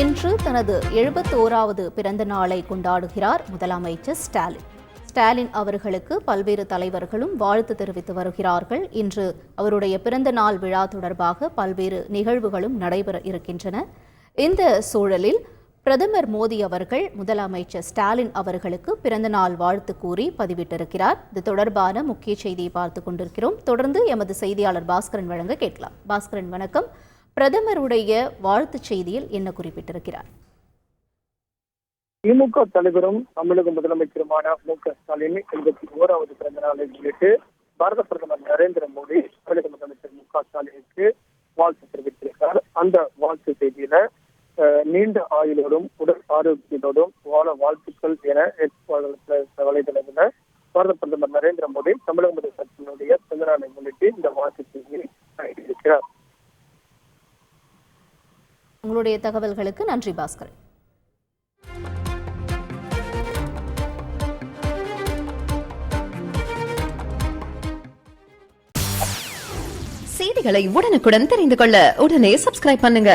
இன்று தனது 71வது பிறந்த நாளை கொண்டாடுகிறார் முதலமைச்சர் ஸ்டாலின். ஸ்டாலின் அவர்களுக்கு பல்வேறு தலைவர்களும் வாழ்த்து தெரிவித்து வருகிறார்கள். இன்று அவருடைய பிறந்த நாள் விழா தொடர்பாக பல்வேறு நிகழ்வுகளும் நடைபெற இருக்கின்றன. இந்த சூழலில் பிரதமர் மோடி அவர்கள் முதலமைச்சர் ஸ்டாலின் அவர்களுக்கு பிறந்தநாள் வாழ்த்து கூறி பதிவிட்டிருக்கிறார். இது தொடர்பான முக்கிய செய்தியை பார்த்துக் கொண்டிருக்கிறோம். தொடர்ந்து எமது செய்தியாளர் பாஸ்கரன் வழங்க கேட்கலாம். பாஸ்கரன், வணக்கம். பிரதமருடைய வாழ்த்து செய்தியில் என்ன குறிப்பிட்டிருக்கிறார்? திமுக தலைவரும் தமிழக முதலமைச்சருமான மு.க. ஸ்டாலின் 71வது பிறந்த நாளை முன்னிட்டு பாரத பிரதமர் நரேந்திர மோடி தமிழக முதலமைச்சர் மு.க. ஸ்டாலினுக்கு வாழ்த்து தெரிவித்திருக்கிறார். அந்த வாழ்த்து செய்தியில நீண்ட ஆயுளோடும் உடல் ஆரோக்கியத்தோடும் வாழ வாழ்த்துக்கள் என வலைதளத்தில் பாரத பிரதமர் நரேந்திர மோடி தமிழக முதலமைச்சருடைய பிறந்த நாளை முன்னிட்டு இந்த வாழ்த்து செய்தியை வெளியிட்டிருக்கிறார். உங்களுடைய தகவல்களுக்கு நன்றி பாஸ்கரன். செய்திகளை உடனுக்குடன் தெரிந்து கொள்ள உடனே சப்ஸ்கிரைப் பண்ணுங்க.